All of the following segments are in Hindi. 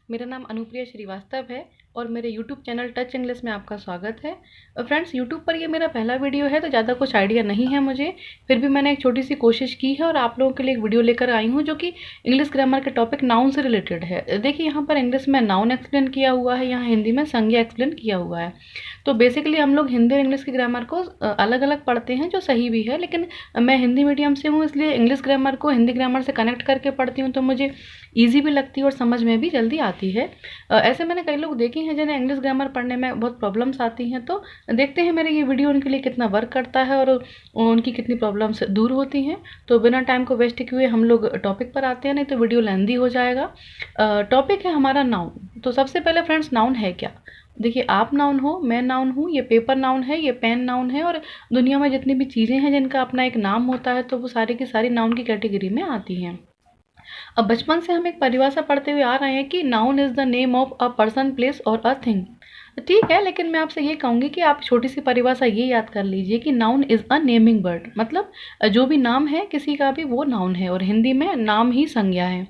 मेरा नाम अनुप्रिया श्रीवास्तव है और मेरे यूट्यूब चैनल टच इंग्लिश में आपका स्वागत है। फ्रेंड्स, यूट्यूब पर ये मेरा पहला वीडियो है तो ज़्यादा कुछ आइडिया नहीं है मुझे, फिर भी मैंने एक छोटी सी कोशिश की है और आप लोगों के लिए एक वीडियो लेकर आई हूँ जो कि इंग्लिश ग्रामर के टॉपिक नाउन से रिलेटेड है। देखिए, यहाँ पर इंग्लिश में नाउन एक्सप्लेन किया हुआ है, यहाँ हिंदी में संज्ञा एक्सप्लेन किया हुआ है। तो बेसिकली हम लोग हिंदी और इंग्लिश की ग्रामर को अलग अलग पढ़ते हैं, जो सही भी है, लेकिन मैं हिंदी मीडियम से हूँ, इसलिए इंग्लिश ग्रामर को हिंदी ग्रामर से कनेक्ट करके पढ़ती हूँ, तो मुझे ईजी भी लगती है और समझ में भी जल्दी आती है। ऐसे मैंने कई लोग देखे हैं जिन्हें इंग्लिश ग्रामर पढ़ने में बहुत प्रॉब्लम्स आती हैं, तो देखते हैं मेरे ये वीडियो उनके लिए कितना वर्क करता है और उनकी कितनी प्रॉब्लम्स दूर होती हैं। तो बिना टाइम को वेस्ट किए हम लोग टॉपिक पर आते हैं, नहीं तो वीडियो लेंदी हो जाएगा। टॉपिक है हमारा नाउन। तो सबसे पहले फ्रेंड्स, नाउन है क्या? देखिए, आप नाउन हो, मैं नाउन हूँ, ये पेपर नाउन है, ये पेन नाउन है, और दुनिया में जितनी भी चीज़ें हैं जिनका अपना एक नाम होता है, तो वो सारी की सारी नाउन की कैटेगरी में आती हैं। अब बचपन से हम एक परिभाषा पढ़ते हुए आ रहे हैं कि noun is the name of a person, place और अ थिंग। ठीक है, लेकिन मैं आपसे ये कहूँगी कि आप छोटी सी परिभाषा ये याद कर लीजिए कि noun is a naming word, मतलब जो भी नाम है किसी का भी वो नाउन है, और हिंदी में नाम ही संज्ञा है।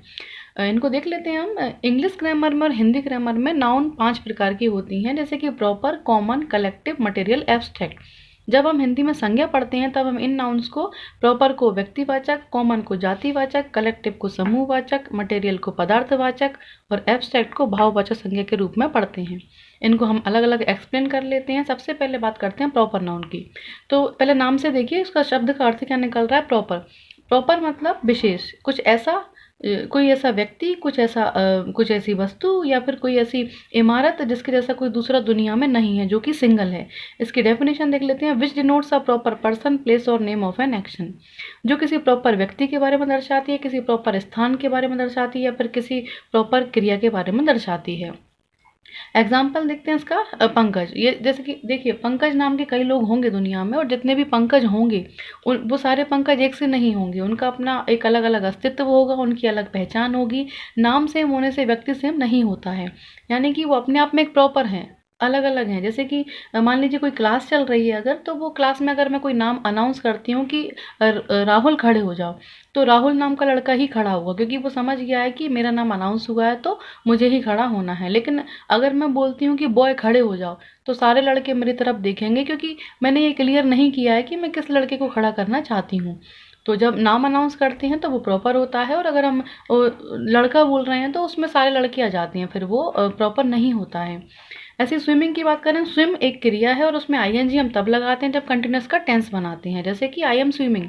इनको देख लेते हैं हम। इंग्लिश ग्रामर में और हिंदी ग्रामर में नाउन 5 प्रकार की होती हैं, जैसे कि proper, common, collective, material, abstract. जब हम हिंदी में संज्ञा पढ़ते हैं तब हम इन नाउन्स को प्रॉपर को व्यक्तिवाचक, कॉमन को जातिवाचक, कलेक्टिव को समूहवाचक, मटेरियल को पदार्थवाचक और एब्स्ट्रैक्ट को भाववाचक संज्ञा के रूप में पढ़ते हैं। इनको हम अलग अलग एक्सप्लेन कर लेते हैं। सबसे पहले बात करते हैं प्रॉपर नाउन की। तो पहले नाम से देखिए इसका शब्द का अर्थ क्या निकल रहा है। प्रॉपर, प्रॉपर मतलब विशेष, कुछ ऐसा, कोई ऐसा व्यक्ति, कुछ ऐसी वस्तु या फिर कोई ऐसी इमारत जिसके जैसा कोई दूसरा दुनिया में नहीं है, जो कि सिंगल है। इसकी डेफिनेशन देख लेते हैं। विच denotes a proper person, place और नेम ऑफ एन एक्शन। जो किसी प्रॉपर व्यक्ति के बारे में दर्शाती है, किसी प्रॉपर स्थान के बारे में दर्शाती है, या फिर किसी प्रॉपर क्रिया के बारे में दर्शाती है। एग्जाम्पल देखते हैं इसका। पंकज, ये जैसे कि देखिए, पंकज नाम के कई लोग होंगे दुनिया में, और जितने भी पंकज होंगे वो सारे पंकज एक से नहीं होंगे। उनका अपना एक अलग अलग अस्तित्व होगा, उनकी अलग पहचान होगी। नाम सेम होने से व्यक्ति सेम नहीं होता है, यानी कि वो अपने आप में एक प्रॉपर हैं, अलग अलग हैं। जैसे कि मान लीजिए कोई क्लास चल रही है अगर, तो वो क्लास में अगर मैं कोई नाम अनाउंस करती हूँ कि राहुल खड़े हो जाओ, तो राहुल नाम का लड़का ही खड़ा होगा, क्योंकि वो समझ गया है कि मेरा नाम अनाउंस हुआ है तो मुझे ही खड़ा होना है। लेकिन अगर मैं बोलती हूँ कि बॉय खड़े हो जाओ, तो सारे लड़के मेरी तरफ देखेंगे, क्योंकि मैंने ये क्लियर नहीं किया है कि मैं किस लड़के को खड़ा करना चाहती हूँ। तो जब नाम अनाउंस करते हैं तो वो प्रॉपर होता है, और अगर हम लड़का बोल रहे हैं तो उसमें सारे लड़के आ जाते हैं, फिर वो प्रॉपर नहीं होता है। ऐसे स्विमिंग की बात करें, स्विम एक क्रिया है और उसमें आईएनजी हम तब लगाते हैं जब कंटिन्यूस का टेंस बनाते हैं, जैसे कि आई एम स्विमिंग।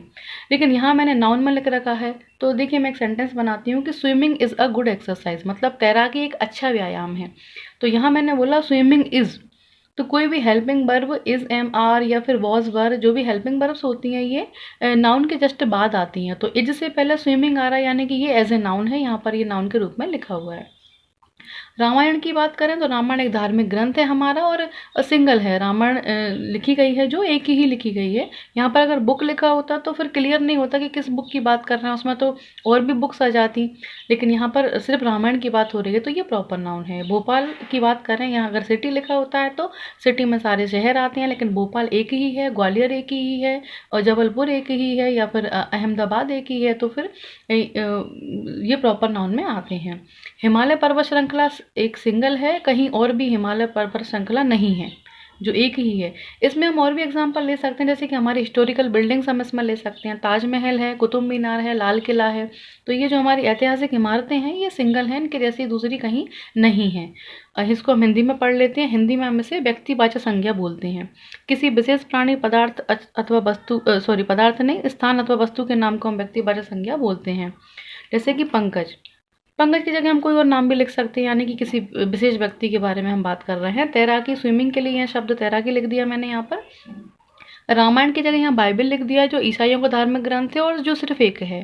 लेकिन यहाँ मैंने नाउन में लिख रखा है, तो देखिए मैं एक सेंटेंस बनाती हूँ कि swimming is a good exercise, मतलब तैराकी एक अच्छा व्यायाम है। तो यहाँ मैंने बोला स्विमिंग इज़, तो कोई भी helping verb is, am, are या फिर वॉज वर्ब, जो भी हेल्पिंग वर्ब्स होती हैं ये नाउन के जस्ट बाद आती हैं। तो इज से पहले स्विमिंग आ रहा है, यानी कि ये एज ए नाउन है, यहाँ पर ये नाउन के रूप में लिखा हुआ है। रामायण की बात करें तो रामायण एक धार्मिक ग्रंथ है हमारा, और सिंगल है। रामायण लिखी गई है जो एक ही लिखी गई है। यहाँ पर अगर बुक लिखा होता तो फिर क्लियर नहीं होता कि किस बुक की बात कर रहे हैं, उसमें तो और भी बुक्स आ जाती, लेकिन यहाँ पर सिर्फ रामायण की बात हो रही है, तो ये प्रॉपर नाउन है। भोपाल की बात करें, यहाँ अगर सिटी लिखा होता है तो सिटी में सारे शहर आते हैं, लेकिन भोपाल एक ही है, ग्वालियर एक ही है, और जबलपुर एक ही है, या फिर अहमदाबाद एक ही है, तो फिर ये प्रॉपर नाउन में आते हैं। हिमालय पर्वत श्रृंखला एक सिंगल है, कहीं और भी हिमालय पर्वत श्रृंखला नहीं है, जो एक ही है। इसमें हम और भी एग्जांपल ले सकते हैं, जैसे कि हमारी हिस्टोरिकल बिल्डिंग्स हम इसमें ले सकते हैं। ताजमहल है, कुतुब मीनार है, लाल किला है। तो ये जो हमारी ऐतिहासिक इमारतें हैं ये सिंगल हैं, इनके जैसी दूसरी कहीं नहीं है। इसको हम हिंदी में पढ़ लेते हैं। हिंदी में हम इसे व्यक्तिवाचक संज्ञा बोलते हैं। किसी विशेष प्राणी, पदार्थ अथवा वस्तु, पदार्थ नहीं, स्थान अथवा वस्तु के नाम को हम व्यक्तिवाचक संज्ञा बोलते हैं। जैसे कि पंकज, पंकज की जगह हम कोई और नाम भी लिख सकते हैं, यानी कि किसी विशेष व्यक्ति के बारे में हम बात कर रहे हैं। तैराकी, स्विमिंग के लिए यह शब्द तैराकी लिख दिया मैंने यहाँ पर। रामायण की जगह यहाँ बाइबल लिख दिया, जो ईसाइयों का धार्मिक ग्रंथ है और जो सिर्फ एक है।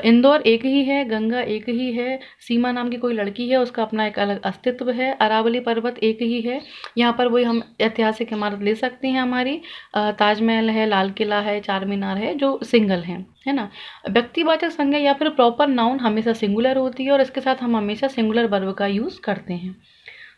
इंदौर एक ही है, गंगा एक ही है, सीमा नाम की कोई लड़की है, उसका अपना एक अलग अस्तित्व है। अरावली पर्वत एक ही है। यहाँ पर वही हम ऐतिहासिक इमारत ले सकते हैं हमारी। ताजमहल है, लाल किला है, चार मीनार है, जो सिंगल है ना। व्यक्तिवाचक संज्ञा या फिर प्रॉपर नाउन हमेशा सिंगुलर होती है, और इसके साथ हम हमेशा सिंगुलर वर्ब का यूज़ करते हैं।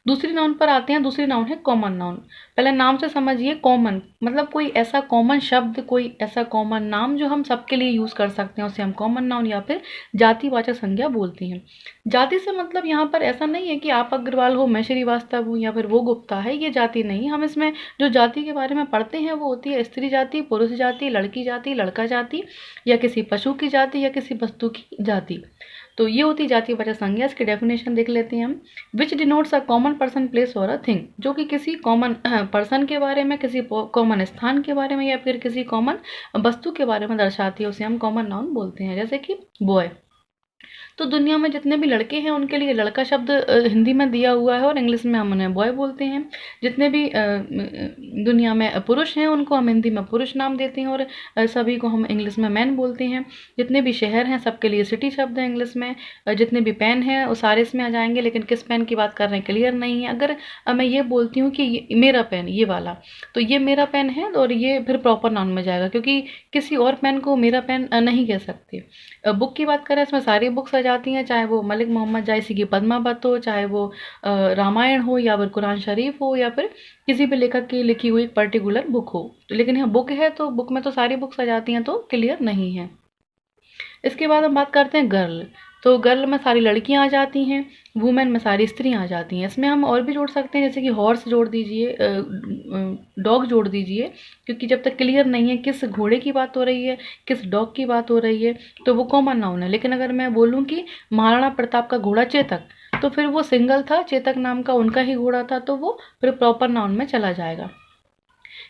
दूसरी नाउन पर आते हैं। दूसरी नाउन है कॉमन नाउन। पहले नाम से समझिए, कॉमन मतलब कोई ऐसा कॉमन शब्द, कोई ऐसा कॉमन नाम जो हम सबके लिए यूज कर सकते हैं, उसे हम कॉमन नाउन या फिर जातिवाचक संज्ञा बोलते हैं। जाति से मतलब यहाँ पर ऐसा नहीं है कि आप अग्रवाल हो, मैं श्रीवास्तव हूँ या फिर वो गुप्ता है, ये जाति नहीं। हम इसमें जो जाति के बारे में पढ़ते हैं वो होती है स्त्री जाति, पुरुष जाति, लड़की जाति, लड़का जाति, या किसी पशु की जाति, या किसी वस्तु की जाति। तो ये होती जातिवाचक संज्ञा। इसकी डेफिनेशन देख लेते हैं हम। विच denotes a common person, place और अ थिंग, जो कि किसी कॉमन पर्सन के बारे में, किसी कॉमन स्थान के बारे में या फिर किसी कॉमन वस्तु के बारे में दर्शाती है, उसे हम कॉमन नाउन बोलते हैं। जैसे कि बॉय, तो दुनिया में जितने भी लड़के हैं उनके लिए लड़का शब्द हिंदी में दिया हुआ है और इंग्लिश में हम उन्हें बॉय बोलते हैं। जितने भी दुनिया में पुरुष हैं उनको हम हिंदी में पुरुष नाम देते हैं और सभी को हम इंग्लिश में मैन बोलते हैं। जितने भी शहर हैं सबके लिए सिटी शब्द है इंग्लिश में। जितने भी पेन हैं वो सारे इसमें आ जाएंगे, लेकिन किस पेन की बात कर रहे हैं क्लियर नहीं है। अगर मैं ये बोलती हूँ कि मेरा पेन, ये वाला, तो ये मेरा पेन है और ये फिर प्रॉपर नाउन में जाएगा, क्योंकि किसी और पेन को मेरा पेन नहीं कह सकते। बुक की बात करें, इसमें सारी बुक्स आ जाती हैं, चाहे वो मलिक मोहम्मद जायसी की पद्मावत हो, चाहे वो रामायण हो या फिर कुरान शरीफ हो या फिर किसी भी लेखक की लिखी हुई एक पर्टिकुलर बुक हो। तो लेकिन यहाँ बुक है तो बुक में तो सारी बुक्स आ जाती हैं, तो क्लियर नहीं है। इसके बाद हम बात करते हैं गर्ल। तो गर्ल में सारी लड़कियां आ जाती हैं, वुमेन में सारी स्त्रियां आ जाती हैं। इसमें हम और भी जोड़ सकते हैं, जैसे कि हॉर्स जोड़ दीजिए, डॉग जोड़ दीजिए, क्योंकि जब तक क्लियर नहीं है किस घोड़े की बात हो रही है, किस डॉग की बात हो रही है, तो वो कॉमन नाउन है। लेकिन अगर मैं बोलूँ कि महाराणा प्रताप का घोड़ा चेतक, तो फिर वो सिंगल था, चेतक नाम का उनका ही घोड़ा था, तो वो फिर प्रॉपर नाउन में चला जाएगा।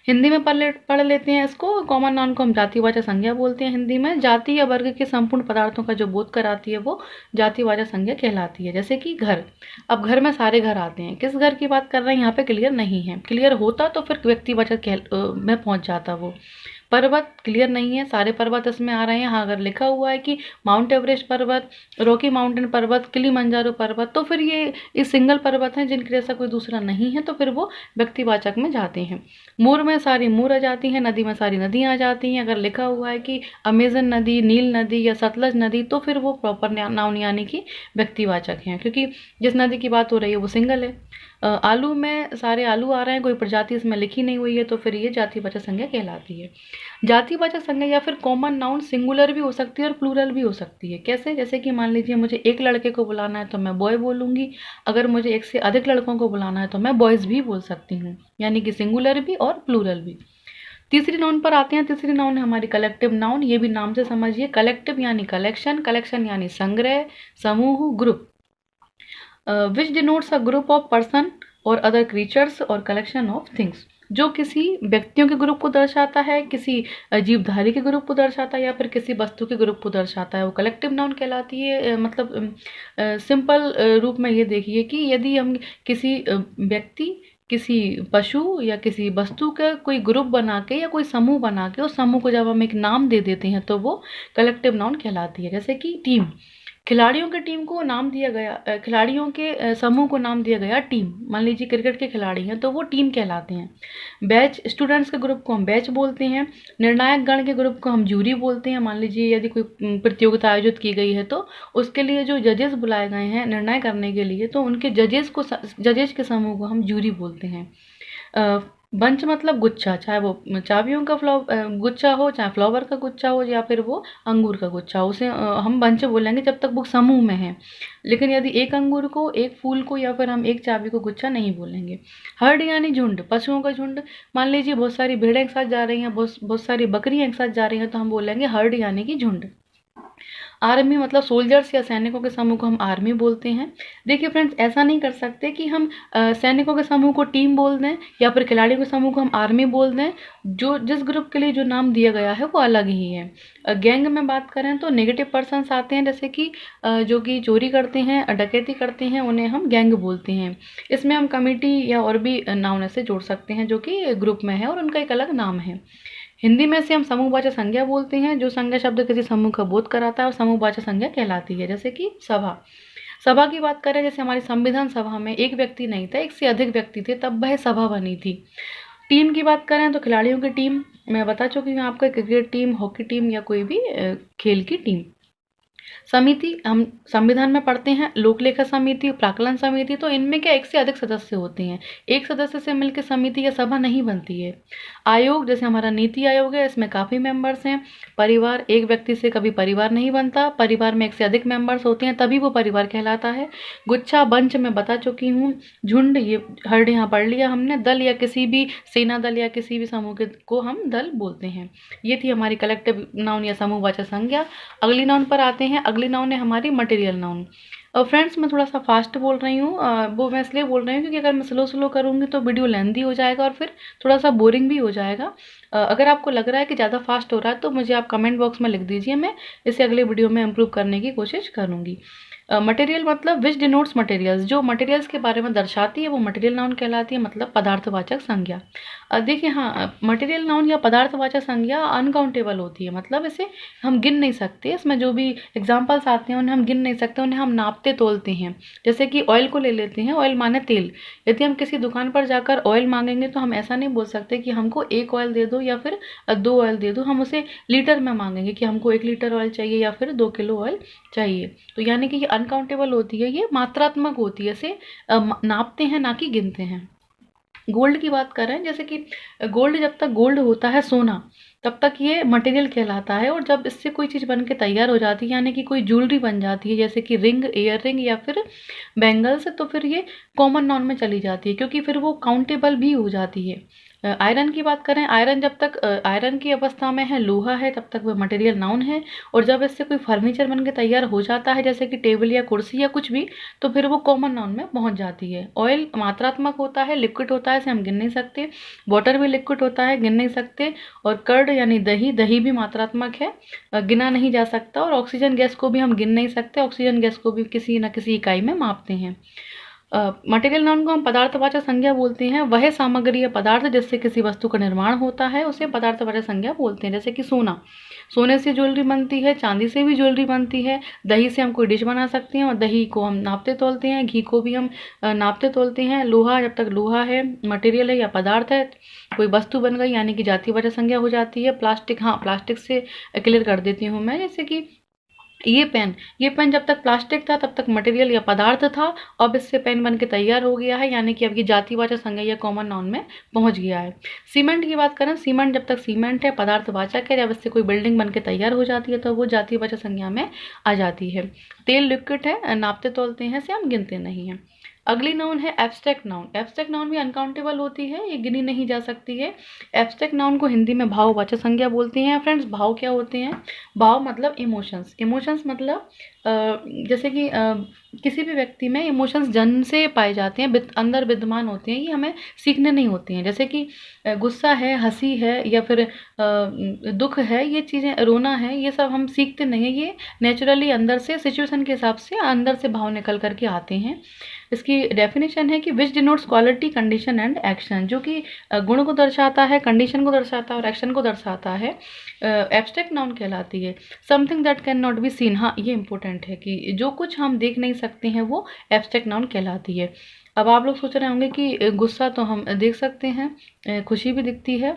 हिंदी में पढ़ लेते हैं इसको। कॉमन नाउन को हम जातिवाचक संज्ञा बोलते हैं हिंदी में। जाति या वर्ग के संपूर्ण पदार्थों का जो बोध कराती है वो जातिवाचक संज्ञा कहलाती है। जैसे कि घर, अब घर में सारे घर आते हैं, किस घर की बात कर रहे हैं यहाँ पे क्लियर नहीं है। क्लियर होता तो फिर व्यक्तिवाचक में पहुंच जाता वो। पर्वत क्लियर नहीं है, सारे पर्वत इसमें आ रहे हैं। हाँ, अगर लिखा हुआ है कि माउंट एवरेस्ट पर्वत, रॉकी माउंटेन पर्वत, किलिमंजारो पर्वत, तो फिर ये सिंगल पर्वत हैं जिनके जैसा कोई दूसरा नहीं है, तो फिर वो व्यक्तिवाचक में जाते हैं। मोर में सारी मोर आ जाती हैं, नदी में सारी नदियाँ आ जाती हैं। अगर लिखा हुआ है कि अमेजन नदी, नील नदी या सतलज नदी, तो फिर वो प्रॉपर नाउन यानी कि व्यक्तिवाचक हैं, क्योंकि जिस नदी की बात हो रही है वो सिंगल है। आलू में सारे आलू आ रहे हैं, कोई प्रजाति इसमें लिखी नहीं हुई है, तो फिर ये जातिवाचक संज्ञा कहलाती है। जातिवाचक संज्ञा या फिर कॉमन नाउन सिंगुलर भी हो सकती है और प्लूरल भी हो सकती है। कैसे? जैसे कि मान लीजिए मुझे एक लड़के को बुलाना है तो मैं बॉय बोलूंगी, अगर मुझे एक से अधिक लड़कों को बुलाना है तो मैं बॉयज भी बोल सकती हूँ, यानी कि सिंगुलर भी और प्लूरल भी। तीसरी नाउन पर आते हैं। तीसरी नाउन है हमारी कलेक्टिव नाउन। ये भी नाम से समझिए, कलेक्टिव यानी कलेक्शन, कलेक्शन यानी संग्रह, समूह, group. Which denotes a group of person और अदर क्रीचर्स और कलेक्शन ऑफ थिंग्स, जो किसी व्यक्तियों के ग्रुप को दर्शाता है, किसी जीवधारी के ग्रुप को दर्शाता है या फिर किसी वस्तु के ग्रुप को दर्शाता है, वो कलेक्टिव नाउन कहलाती है। मतलब सिंपल रूप में ये देखिए कि यदि हम किसी व्यक्ति, किसी पशु या किसी वस्तु का कोई ग्रुप बना के या कोई समूह बना के उस समूह को जब हम एक नाम दे देते हैं तो वो कलेक्टिव नाउन कहलाती है। जैसे कि टीम, खिलाड़ियों के टीम को नाम दिया गया, खिलाड़ियों के समूह को नाम दिया गया टीम। मान लीजिए क्रिकेट के खिलाड़ी हैं तो वो टीम कहलाते हैं। बैच, स्टूडेंट्स के ग्रुप को हम बैच बोलते हैं। निर्णायक गण के ग्रुप को हम जूरी बोलते हैं। मान लीजिए यदि कोई प्रतियोगिता आयोजित की गई है तो उसके लिए जो जजेस बुलाए गए हैं निर्णय करने के लिए, तो उनके जजेस के समूह को हम जूरी बोलते हैं। बंच मतलब गुच्छा, चाहे वो चाबियों का गुच्छा हो, चाहे फ्लावर का गुच्छा हो या फिर वो अंगूर का गुच्छा हो, उसे हम बंच बोलेंगे जब तक वो समूह में है। लेकिन यदि एक अंगूर को, एक फूल को या फिर हम एक चाबी को गुच्छा नहीं बोलेंगे। हर्ड यानी झुंड, पशुओं का झुंड। मान लीजिए बहुत सारी भेड़ें एक साथ जा रही हैं, बहुत सारी बकरियां एक साथ जा रही हैं, तो हम बोलेंगे हर्ड यानी कि झुंड। आर्मी मतलब सोल्जर्स या सैनिकों के समूह को हम आर्मी बोलते हैं। देखिए फ्रेंड्स, ऐसा नहीं कर सकते कि हम सैनिकों के समूह को टीम बोल दें या फिर खिलाड़ियों के समूह को हम आर्मी बोल दें। जो जिस ग्रुप के लिए जो नाम दिया गया है वो अलग ही है। गैंग में बात करें तो नेगेटिव पर्सन्स आते हैं, जैसे कि जो कि चोरी करते हैं, डकैती करते हैं, उन्हें हम गैंग बोलते हैं। इसमें हम कमेटी या और भी नाउन ऐसे जोड़ सकते हैं जो कि ग्रुप में है और उनका एक अलग नाम है। हिंदी में से हम समूहवाचक संज्ञा बोलते हैं। जो संज्ञा शब्द किसी समूह का बोध कराता है और समूहवाचक संज्ञा कहलाती है। जैसे कि सभा, सभा की बात करें, जैसे हमारी संविधान सभा में एक व्यक्ति नहीं था, एक से अधिक व्यक्ति थे, तब वह सभा बनी थी। टीम की बात करें तो खिलाड़ियों की टीम, मैं बता चुकी हूँ आपको, क्रिकेट टीम, हॉकी टीम या कोई भी खेल की टीम। समिति हम संविधान में पढ़ते हैं, लोक लेखा समिति, प्राक्कलन समिति, तो इनमें क्या एक से अधिक सदस्य होते हैं। एक सदस्य से मिलकर समिति या सभा नहीं बनती है। आयोग जैसे हमारा नीति आयोग है, इसमें काफ़ी मेंबर्स हैं। परिवार, एक व्यक्ति से कभी परिवार नहीं बनता, परिवार में एक से अधिक मेंबर्स होते हैं तभी वो परिवार कहलाता है। गुच्छा, बंच मैं बता चुकी हूँ। झुंड, ये हर्ड यहाँ पढ़ लिया हमने। दल या किसी भी सेना दल या किसी भी समूह को हम दल बोलते हैं। ये थी हमारी कलेक्टिव नाउन या समूहवाचक संज्ञा। अगली नाउन पर आते हैं। अगली नाउन है हमारी मटेरियल नाउन। फ्रेंड्स मैं थोड़ा सा फास्ट बोल रही हूँ, वो मैं इसलिए बोल रही हूँ क्योंकि अगर मैं स्लो करूँगी तो वीडियो लेंथी हो जाएगा और फिर थोड़ा सा बोरिंग भी हो जाएगा। अगर आपको लग रहा है कि ज़्यादा फास्ट हो रहा है तो मुझे आप कमेंट बॉक्स में लिख दीजिए, मैं इसे अगले वीडियो में इम्प्रूव करने की कोशिश करूँगी। मटेरियल मतलब विच डिनोट्स मटेरियल्स, जो मटेरियल्स के बारे में दर्शाती है वो मटेरियल नाउन कहलाती है, मतलब पदार्थवाचक संज्ञा। देखिए हाँ, मटेरियल नाउन या पदार्थवाचक संज्ञा अनकाउंटेबल होती है, मतलब इसे हम गिन नहीं सकते। इसमें जो भी एग्जाम्पल्स आते हैं उन्हें हम गिन नहीं सकते, उन्हें हम नापते तोलते हैं। जैसे कि ऑयल को ले लेते हैं, ऑयल माने तेल। यदि हम किसी दुकान पर जाकर ऑयल मांगेंगे तो हम ऐसा नहीं बोल सकते कि हमको 1 ऑयल दे दो या फिर 2 ऑयल दे दो, हम उसे लीटर में मांगेंगे कि हमको 1 लीटर ऑयल चाहिए या फिर 2 किलो ऑयल चाहिए। तो यानी कि ये अनकाउंटेबल होती है, ये मात्रात्मक होती है, इसे नापते हैं ना कि गिनते हैं। गोल्ड की बात कर रहे हैं, जैसे कि गोल्ड, जब तक गोल्ड होता है सोना तब तक ये मटेरियल कहलाता है, और जब इससे कोई चीज़ बन के तैयार हो जाती है यानी कि कोई ज्वेलरी बन जाती है जैसे कि रिंग, ईयर रिंग या फिर बैंगल्स, तो फिर ये कॉमन नाउन में चली जाती है क्योंकि फिर वो काउंटेबल भी हो जाती है। आयरन की बात करें, आयरन जब तक आयरन की अवस्था में है, लोहा है, तब तक वह मटेरियल नाउन है, और जब इससे कोई फर्नीचर बन के तैयार हो जाता है जैसे कि टेबल या कुर्सी या कुछ भी, तो फिर वो कॉमन नाउन में पहुंच जाती है। ऑयल मात्रात्मक होता है, लिक्विड होता है, इसे हम गिन नहीं सकते। वाटर भी लिक्विड होता है, गिन नहीं सकते। और कर्ड यानी दही, दही भी मात्रात्मक है, गिना नहीं जा सकता। और ऑक्सीजन गैस को भी हम गिन नहीं सकते, ऑक्सीजन गैस को भी किसी न किसी इकाई में मापते हैं। मटेरियल नाउन को हम पदार्थवाचक संज्ञा बोलते हैं। वह सामग्री या पदार्थ जिससे किसी वस्तु का निर्माण होता है उसे पदार्थवाचक संज्ञा बोलते हैं। जैसे कि सोना, सोने से ज्वेलरी बनती है, चांदी से भी ज्वेलरी बनती है, दही से हम कोई डिश बना सकते हैं और दही को हम नापते तोलते हैं, घी को भी हम नापते तोलते हैं। लोहा, जब तक लोहा है, मटेरियल है या पदार्थ है, कोई वस्तु बन गई यानी कि जातिवाचक संज्ञा हो जाती है। प्लास्टिक, हाँ प्लास्टिक से क्लियर कर देती हूँ मैं, जैसे कि ये पेन जब तक प्लास्टिक था तब तक मटेरियल या पदार्थ था, अब इससे पेन बन के तैयार हो गया है यानी कि अब ये जातिवाचक संज्ञा या कॉमन नाउन में पहुंच गया है। सीमेंट की बात करें, सीमेंट जब तक सीमेंट है, पदार्थवाचक है, जब इससे कोई बिल्डिंग बन के तैयार हो जाती है तो वो जातिवाचक संज्ञा में आ जाती है। तेल लिक्विड है, नापते तोलते हैं, इसे हम गिनते नहीं हैं। अगली नाउन है एब्स्ट्रैक्ट नाउन। एब्स्ट्रैक्ट नाउन भी अनकाउंटेबल होती है, ये गिनी नहीं जा सकती है। एब्स्ट्रैक्ट नाउन को हिंदी में भाववाचक संज्ञा बोलते हैं। फ्रेंड्स, भाव क्या होते हैं? भाव मतलब इमोशंस। इमोशंस मतलब जैसे कि किसी भी व्यक्ति में इमोशंस जन्म से पाए जाते हैं, अंदर विद्यमान होते हैं, ये हमें सीखने नहीं होते हैं। जैसे कि गुस्सा है, हंसी है या फिर दुख है, ये चीज़ें, रोना है, ये सब हम सीखते नहीं हैं, ये नेचुरली अंदर से सिचुएशन के हिसाब से अंदर से भाव निकल करके आते हैं। इसकी डेफिनेशन है कि विच denotes quality, condition and action, जो कि गुण को दर्शाता है, कंडीशन को दर्शाता है और एक्शन को दर्शाता है, एब्स्ट्रैक्ट नाउन कहलाती है। Something that can not be seen, हाँ ये इंपॉर्टेंट है कि जो कुछ हम देख नहीं सकते हैं वो एब्स्ट्रैक्ट नाउन कहलाती है। अब आप लोग सोच रहे होंगे कि गुस्सा तो हम देख सकते हैं, खुशी भी दिखती है।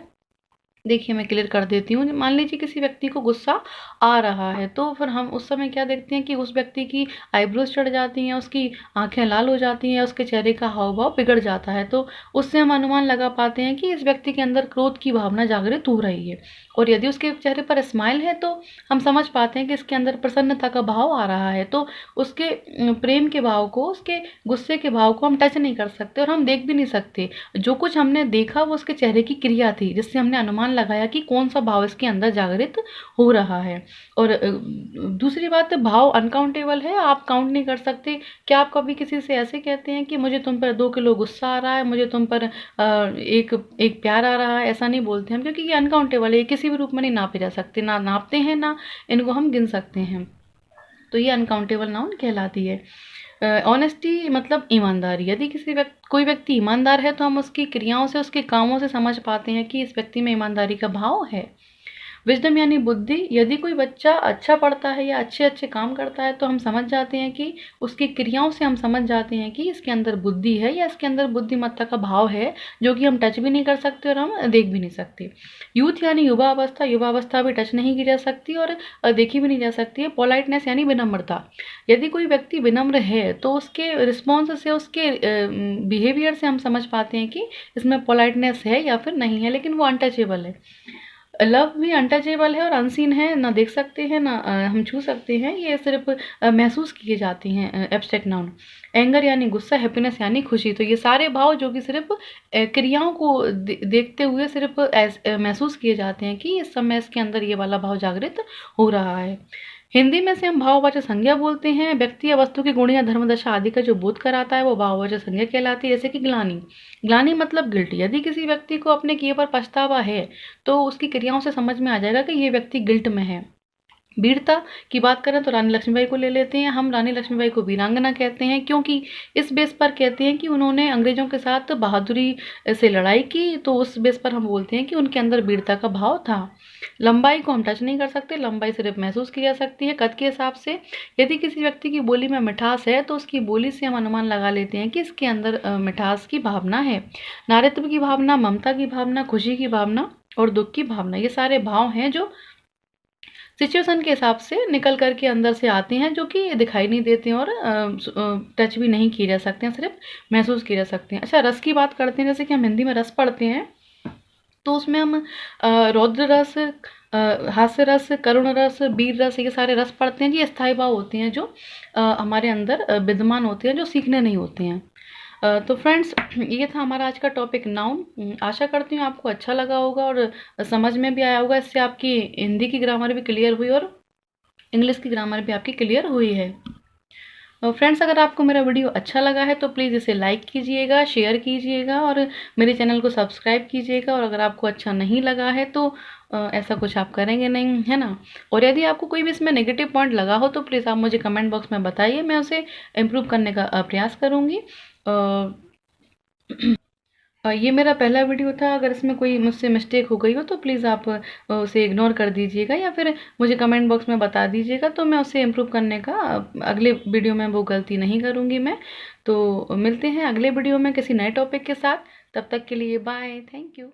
देखिए मैं क्लियर कर देती हूँ। मान लीजिए किसी व्यक्ति को गुस्सा आ रहा है तो फिर हम उस समय क्या देखते हैं कि उस व्यक्ति की आईब्रोज चढ़ जाती हैं, उसकी आंखें लाल हो जाती हैं, उसके चेहरे का हाव भाव बिगड़ जाता है। तो उससे हम अनुमान लगा पाते हैं कि इस व्यक्ति के अंदर क्रोध की भावना जागृत हो रही है। और यदि उसके चेहरे पर स्माइल है तो हम समझ पाते हैं कि इसके अंदर प्रसन्नता का भाव आ रहा है। तो उसके प्रेम के भाव को, उसके गुस्से के भाव को हम टच नहीं कर सकते और हम देख भी नहीं सकते। जो कुछ हमने देखा वो उसके चेहरे की क्रिया थी जिससे हमने अनुमान लगाया कि कौन सा भाव इसके अंदर जागृत हो रहा है। और दूसरी बात, भाव अनकाउंटेबल है, आप काउंट नहीं कर सकते। क्या आप कभी किसी से ऐसे कहते हैं कि मुझे तुम पर 2 किलो गुस्सा आ रहा है, मुझे तुम पर एक प्यार आ रहा है? ऐसा नहीं बोलते हम, क्योंकि ये अनकाउंटेबल है, किसी भी रूप में नहीं नापे जा सकते, ना नापते हैं ना इनको हम गिन सकते हैं। तो ये अनकाउंटेबल नाउन कहलाती है। ऑनेस्टी मतलब ईमानदारी। यदि कोई व्यक्ति ईमानदार है तो हम उसकी क्रियाओं से, उसके कामों से समझ पाते हैं कि इस व्यक्ति में ईमानदारी का भाव है। विजडम यानी बुद्धि। यदि कोई बच्चा अच्छा पढ़ता है या अच्छे अच्छे काम करता है तो हम समझ जाते हैं कि उसकी क्रियाओं से हम समझ जाते हैं कि इसके अंदर बुद्धि है या इसके अंदर बुद्धिमत्ता का भाव है, जो कि हम टच भी नहीं कर सकते और हम देख भी नहीं सकते। यूथ यानी युवा अवस्था। युवा अवस्था भी टच नहीं की जा सकती और देखी भी नहीं जा सकती है। पोलाइटनेस यानी विनम्रता। यदि कोई व्यक्ति विनम्र है तो उसके रिस्पॉन्स से, उसके बिहेवियर से हम समझ पाते हैं कि इसमें पोलाइटनेस है या फिर नहीं है, लेकिन वो अनटचेबल है। लव भी अनटचेबल है और अनसीन है, ना देख सकते हैं ना हम छू सकते हैं, ये सिर्फ महसूस किए जाते हैं, एब्स्ट्रैक्ट नाउन। एंगर यानी गुस्सा, हैप्पीनेस यानी खुशी। तो ये सारे भाव जो कि सिर्फ क्रियाओं को देखते हुए सिर्फ महसूस किए जाते हैं कि इस समय इसके अंदर ये वाला भाव जागृत हो रहा है। हिंदी में से हम भाववाचक संज्ञा बोलते हैं। व्यक्ति या वस्तु की गुण या धर्म दशा आदि का जो बोध कराता है वो भाववाचक संज्ञा कहलाती है। जैसे कि ग्लानि। ग्लानि मतलब गिल्ट। यदि किसी व्यक्ति को अपने किए पर पछतावा है तो उसकी क्रियाओं से समझ में आ जाएगा कि ये व्यक्ति गिल्ट में है। वीरता की बात करें तो रानी लक्ष्मीबाई को ले लेते हैं हम। रानी लक्ष्मीबाई को वीरांगना कहते हैं क्योंकि इस बेस पर कहते हैं कि उन्होंने अंग्रेजों के साथ बहादुरी से लड़ाई की, तो उस बेस पर हम बोलते हैं कि उनके अंदर वीरता का भाव था। लंबाई को हम टच नहीं कर सकते, लंबाई सिर्फ महसूस की जा सकती है कद के हिसाब से। यदि किसी व्यक्ति की बोली में मिठास है तो उसकी बोली से हम अनुमान लगा लेते हैं कि इसके अंदर मिठास की भावना है। नारित्व की भावना, ममता की भावना, खुशी की भावना और दुख की भावना, ये सारे भाव हैं जो सिचुएशन के हिसाब से निकल करके अंदर से आते हैं, जो कि दिखाई नहीं देते हैं और टच भी नहीं किए जा सकते हैं, सिर्फ महसूस किए जा सकते हैं। अच्छा, रस की बात करते हैं। जैसे कि हम हिंदी में रस पढ़ते हैं तो उसमें हम रौद्र रस, हास्य रस, करुण रस, वीर रस, ये सारे रस पढ़ते हैं। ये स्थायी भाव होते हैं जो हमारे अंदर विद्यमान होते हैं, जो सीखने नहीं होते हैं। तो फ्रेंड्स, ये था हमारा आज का टॉपिक नाउन। आशा करती हूँ आपको अच्छा लगा होगा और समझ में भी आया होगा। इससे आपकी हिंदी की ग्रामर भी क्लियर हुई और इंग्लिश की ग्रामर भी आपकी क्लियर हुई है। फ्रेंड्स, अगर आपको मेरा वीडियो अच्छा लगा है तो प्लीज़ इसे लाइक कीजिएगा, शेयर कीजिएगा और मेरे चैनल को सब्सक्राइब कीजिएगा। और अगर आपको अच्छा नहीं लगा है तो ऐसा कुछ आप करेंगे नहीं, है ना। और यदि आपको कोई भी इसमें नेगेटिव पॉइंट लगा हो तो प्लीज़ आप मुझे कमेंट बॉक्स में बताइए, मैं उसे इम्प्रूव करने का प्रयास करूँगी। ये मेरा पहला वीडियो था। अगर इसमें कोई मुझसे मिस्टेक हो गई हो तो प्लीज़ आप उसे इग्नोर कर दीजिएगा या फिर मुझे कमेंट बॉक्स में बता दीजिएगा, तो मैं उसे इम्प्रूव करने का अगले वीडियो में वो गलती नहीं करूँगी मैं। तो मिलते हैं अगले वीडियो में किसी नए टॉपिक के साथ। तब तक के लिए बाय, थैंक यू।